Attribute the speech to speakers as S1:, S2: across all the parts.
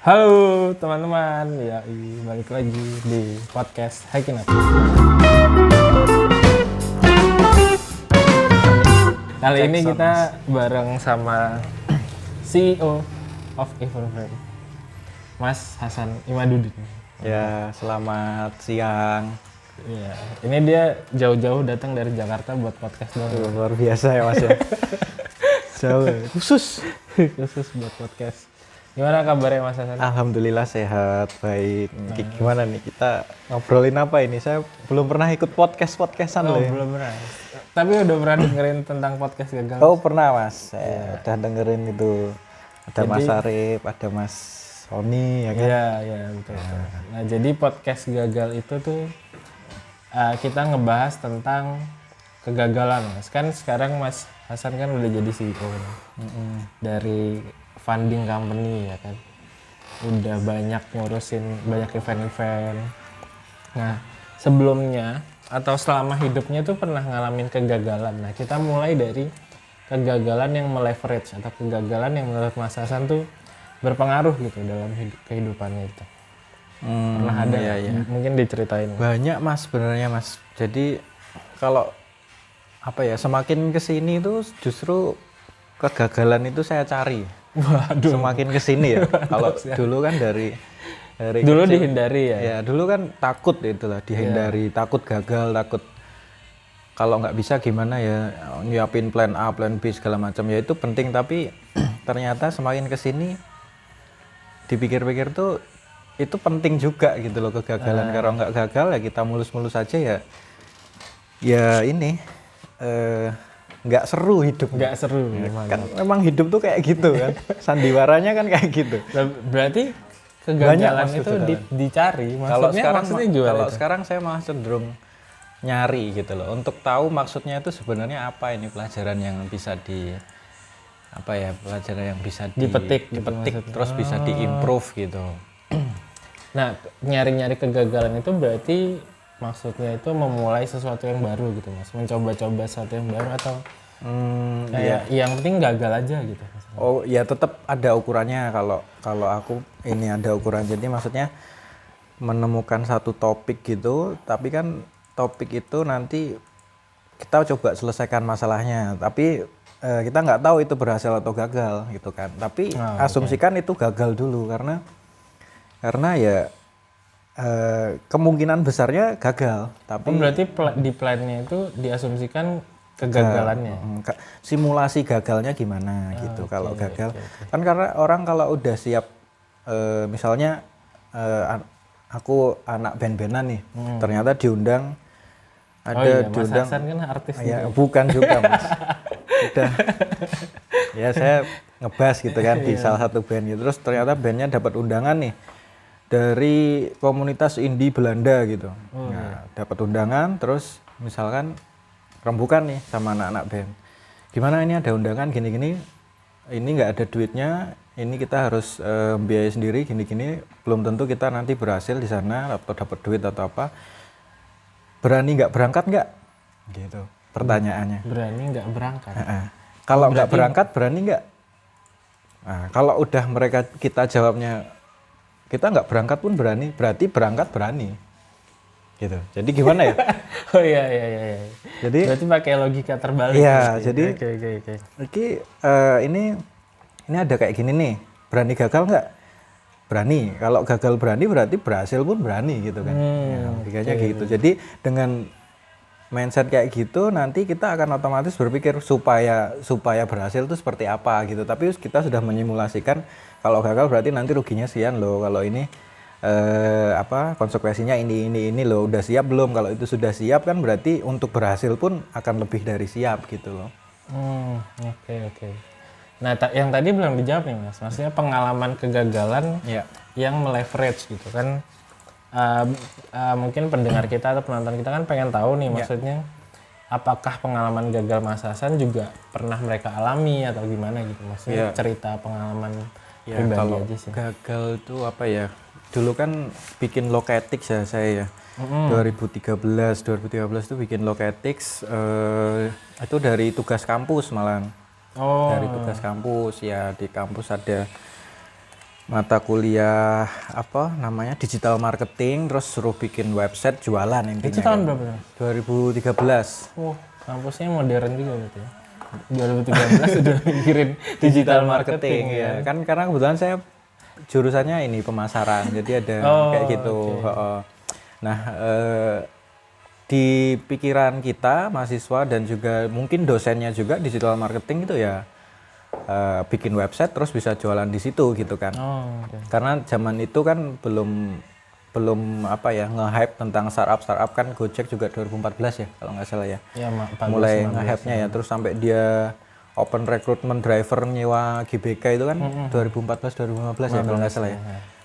S1: Halo teman-teman, ya balik lagi di podcast Hiking Up. Kali ini kita bareng sama CEO of Event Frame, Mas Hasan Imaduddin.
S2: Ya, selamat siang.
S1: Ya, ini dia jauh-jauh datang dari Jakarta buat podcast doang.
S2: Luar biasa ya Mas ya. Jauh, khusus
S1: buat podcast. Gimana kabarnya Mas Hasan?
S2: Alhamdulillah sehat, baik. Gimana nih kita ngobrolin apa ini? Saya belum pernah ikut podcastan loh.
S1: Belum pernah. Tapi udah pernah dengerin tentang podcast gagal?
S2: Oh pernah Mas, saya udah dengerin itu. Ada Mas Arif, ada Mas Sony ya kan?
S1: Iya betul. Nah jadi podcast gagal itu tuh kita ngebahas tentang kegagalan Mas. Kan sekarang Mas Hasan kan udah jadi CEO dari funding company ya kan. Udah banyak ngurusin banyak event-event. Nah sebelumnya atau selama hidupnya tuh pernah ngalamin kegagalan. Nah kita mulai dari kegagalan yang meleverage atau kegagalan yang menurut Mas Hasan tuh berpengaruh gitu dalam kehidupannya itu. Pernah ada
S2: iya.
S1: mungkin diceritain.
S2: Banyak Mas sebenarnya Mas. Jadi kalau apa ya, semakin kesini itu justru kegagalan itu saya cari.
S1: Waduh.
S2: Semakin kesini ya. Kalau dulu kan dari
S1: dulu
S2: kecil,
S1: dihindari ya.
S2: Ya dulu kan takut itulah, dihindari, takut gagal, takut kalau nggak bisa gimana ya, nyiapin plan A, plan B segala macam ya itu penting, tapi ternyata semakin kesini dipikir-pikir tuh itu penting juga gitu loh kegagalan. Kalau nggak gagal ya kita mulus-mulus aja ya ini nggak seru hidup.
S1: Nggak seru.
S2: Kan memang hidup tuh kayak gitu kan. Sandiwaranya kan kayak gitu.
S1: Berarti kegagalan itu dicari.
S2: Kalau sekarang saya malah cenderung nyari gitu loh. Untuk tahu maksudnya itu sebenarnya apa, ini pelajaran yang bisa pelajaran yang bisa dipetik terus bisa diimprove gitu.
S1: Nah, nyari-nyari kegagalan itu berarti maksudnya itu memulai sesuatu yang baru gitu Mas, mencoba-coba sesuatu yang baru atau yang penting gagal aja gitu Mas?
S2: Oh ya tetap ada ukurannya. Kalau aku ini ada ukuran, jadi maksudnya menemukan satu topik gitu, tapi kan topik itu nanti kita coba selesaikan masalahnya, tapi kita nggak tahu itu berhasil atau gagal gitu kan, tapi asumsikan itu gagal dulu karena ya kemungkinan besarnya gagal, tapi
S1: berarti di plannya itu diasumsikan kegagalannya.
S2: Simulasi gagalnya gimana gitu. Kalau gagal kan karena orang kalau udah siap, misalnya aku anak band-bandan nih, ternyata diundang
S1: Mas Hasan kan artis
S2: ya, bukan juga Mas. Udah ya saya ngebas gitu kan di salah satu band gitu, terus ternyata bandnya dapat undangan nih dari komunitas indie Belanda gitu. Nah, dapat undangan, terus misalkan rembukan nih sama anak-anak band. Gimana ini ada undangan gini-gini, ini nggak ada duitnya, ini kita harus biaya sendiri gini-gini, belum tentu kita nanti berhasil di sana atau dapat duit atau apa. Berani nggak berangkat nggak? Gitu pertanyaannya.
S1: Berani nggak berangkat?
S2: Kalau nggak berangkat berani nggak? Nah, kalau udah kita jawabnya kita nggak berangkat pun berani, berarti berangkat berani. Gitu. Jadi gimana ya?
S1: Oh iya. Jadi berarti pakai logika terbalik.
S2: Iya, jadi
S1: Oke.
S2: Ini ada kayak gini nih. Berani gagal nggak? Berani. Kalau gagal berani berarti berhasil pun berani gitu kan. Logikanya gitu. Jadi dengan mindset kayak gitu nanti kita akan otomatis berpikir supaya berhasil itu seperti apa gitu. Tapi kita sudah menyimulasikan kalau gagal berarti nanti ruginya sekian loh. Kalau ini konsekuensinya ini loh, udah siap belum? Kalau itu sudah siap kan berarti untuk berhasil pun akan lebih dari siap gitu loh.
S1: Oke. Nah yang tadi belum dijawab nih Mas, maksudnya pengalaman kegagalan yang meleverage gitu kan. Mungkin pendengar kita atau penonton kita kan pengen tahu nih maksudnya apakah pengalaman gagal Mas Hasan juga pernah mereka alami atau gimana gitu, maksudnya cerita pengalaman pribadi
S2: kalau
S1: aja sih.
S2: Gagal tuh apa ya, dulu kan bikin Loketics ya saya ya. 2013 tuh bikin Loketics, itu dari tugas kampus malah. Dari tugas kampus ya, di kampus ada mata kuliah apa namanya digital marketing, terus suruh bikin website jualan intinya.
S1: Itu tahun berapa?
S2: 2013.
S1: Wah, kampusnya modern juga gitu ya. 2013 sudah mikirin digital marketing
S2: ya. Kan karena kebetulan saya jurusannya ini pemasaran, jadi ada kayak gitu. Okay. Nah, di pikiran kita mahasiswa dan juga mungkin dosennya juga digital marketing itu ya bikin website terus bisa jualan di situ gitu kan. Okay. Karena zaman itu kan belum apa ya nge-hype tentang startup kan. Gojek juga 2014 ya kalau nggak salah ya. Mulai nge-hype-nya ya, terus sampai dia open recruitment driver nyewa GBK itu kan 2014 ya kalau nggak salah ya.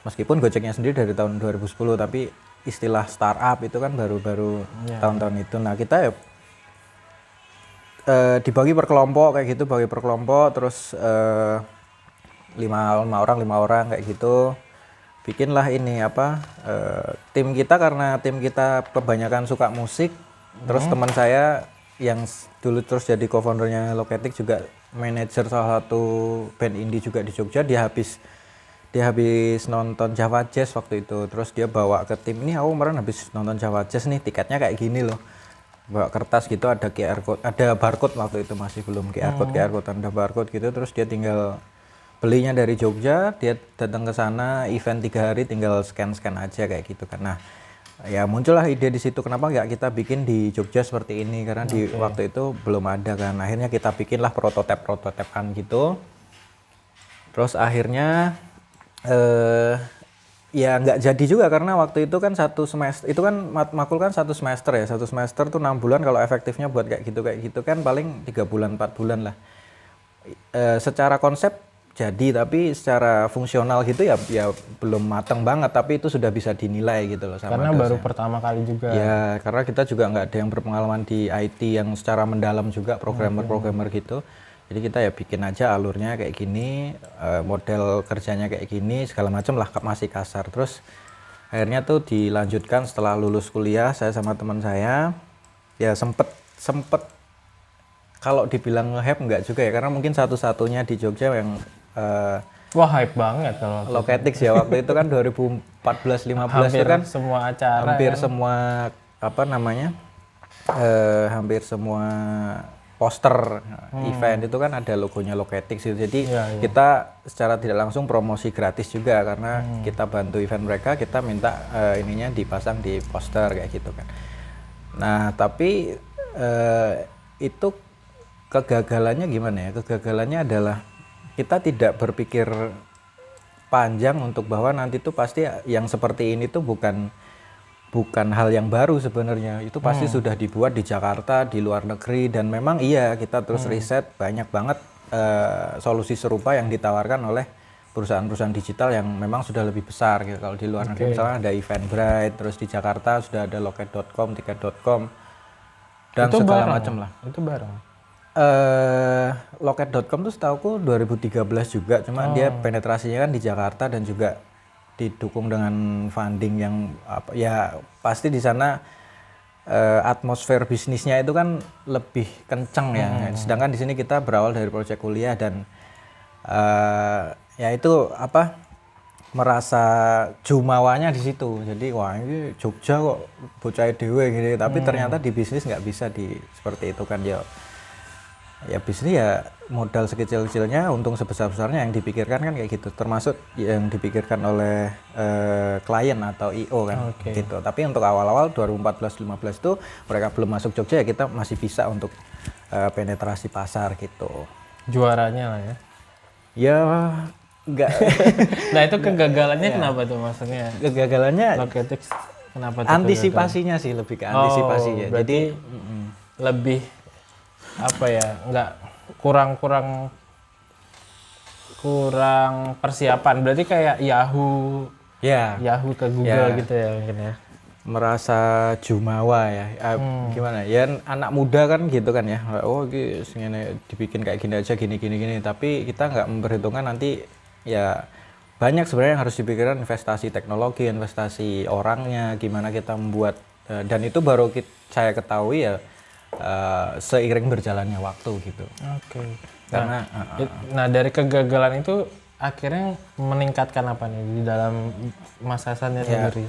S2: Meskipun Gojeknya sendiri dari tahun 2010, tapi istilah startup itu kan baru tahun-tahun itu. Nah kita ya dibagi per kelompok kayak gitu, bagi per kelompok, terus 5 orang kayak gitu. Bikinlah ini apa tim kita, karena tim kita kebanyakan suka musik. Terus teman saya yang dulu terus jadi co-foundernya Loketik juga manajer salah satu band indie juga di Jogja. Dia habis nonton Java Jazz waktu itu, terus dia bawa ke tim ini, aku kemarin habis nonton Java Jazz nih, tiketnya kayak gini loh, bawa kertas gitu, ada QR code, ada barcode waktu itu masih belum QR code ada barcode gitu, terus dia tinggal belinya dari Jogja, dia datang ke sana, event 3 hari, tinggal scan aja kayak gitu kan. Nah ya muncullah ide di situ, kenapa nggak kita bikin di Jogja seperti ini, karena di waktu itu belum ada kan. Akhirnya kita bikinlah prototipe-prototipean gitu. Terus akhirnya ya nggak jadi juga, karena waktu itu kan satu semester itu kan makul kan satu semester ya, satu semester tuh 6 bulan, kalau efektifnya buat kayak gitu kan paling 3 bulan 4 bulan lah. Secara konsep jadi, tapi secara fungsional gitu ya belum matang banget, tapi itu sudah bisa dinilai gitu loh sama
S1: karena
S2: dosen.
S1: Baru pertama kali juga
S2: ya, karena kita juga nggak ada yang berpengalaman di IT yang secara mendalam juga, programmer gitu. Jadi kita ya bikin aja alurnya kayak gini, model kerjanya kayak gini, segala macam lah, masih kasar. Terus akhirnya tuh dilanjutkan setelah lulus kuliah, saya sama teman saya ya sempet kalau dibilang nge-hype enggak juga ya, karena mungkin satu-satunya di Jogja yang
S1: wah hype banget kalau
S2: Loketik ya waktu itu kan 2014-15 itu kan
S1: semua acara,
S2: hampir semua apa namanya hampir semua poster event itu kan ada logonya Loketik sih. Jadi kita secara tidak langsung promosi gratis juga, karena kita bantu event mereka, kita minta ininya dipasang di poster kayak gitu kan. Nah tapi itu kegagalannya gimana ya? Kegagalannya adalah kita tidak berpikir panjang untuk bahwa nanti tuh pasti yang seperti ini tuh bukan hal yang baru sebenarnya. Itu pasti sudah dibuat di Jakarta, di luar negeri, dan memang iya kita terus riset banyak banget solusi serupa yang ditawarkan oleh perusahaan-perusahaan digital yang memang sudah lebih besar gitu. Kalau di luar negeri misalnya ada Eventbrite, terus di Jakarta sudah ada Loket.com, Tiket.com, dan itu segala macam lah.
S1: Itu bareng.
S2: Loket.com tuh setauku 2013 juga, cuma dia penetrasinya kan di Jakarta dan juga didukung dengan funding yang apa ya, pasti di sana atmosfer bisnisnya itu kan lebih kenceng ya. Sedangkan di sini kita berawal dari proyek kuliah dan ya itu apa, merasa jumawanya di situ. Jadi wah ini Jogja kok bocah dewe gitu, tapi ternyata di bisnis nggak bisa seperti itu kan ya bisnis ya modal sekecil-kecilnya untung sebesar-besarnya yang dipikirkan kan kayak gitu, termasuk yang dipikirkan oleh klien atau IO kan gitu. Tapi untuk awal-awal 2014-15 itu mereka belum masuk Jogja ya, kita masih bisa untuk penetrasi pasar gitu.
S1: Juaranya lah ya.
S2: Ya enggak.
S1: Nah itu kegagalannya kenapa tuh maksudnya?
S2: Kegagalannya
S1: Loketik kenapa tuh?
S2: Antisipasinya sih, lebih ke antisipasi ya. Jadi
S1: lebih apa ya, nggak kurang persiapan, berarti kayak Yahoo ke Google gitu ya mungkin ya,
S2: merasa jumawa ya. Gimana ya, anak muda kan gitu kan ya, oh gini dibikin kayak gini aja, gini, tapi kita nggak memperhitungkan nanti ya banyak sebenarnya yang harus dipikirkan, investasi teknologi, investasi orangnya, gimana kita membuat, dan itu baru saya ketahui ya seiring berjalannya waktu gitu.
S1: Karena nah dari kegagalan itu akhirnya meningkatkan apa nih di dalam Mas Hasannya sendiri?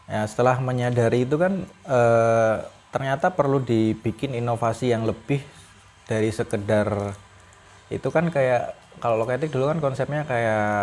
S2: Ya, setelah menyadari itu kan ternyata perlu dibikin inovasi yang lebih dari sekedar itu kan kayak kalau loketik dulu kan konsepnya kayak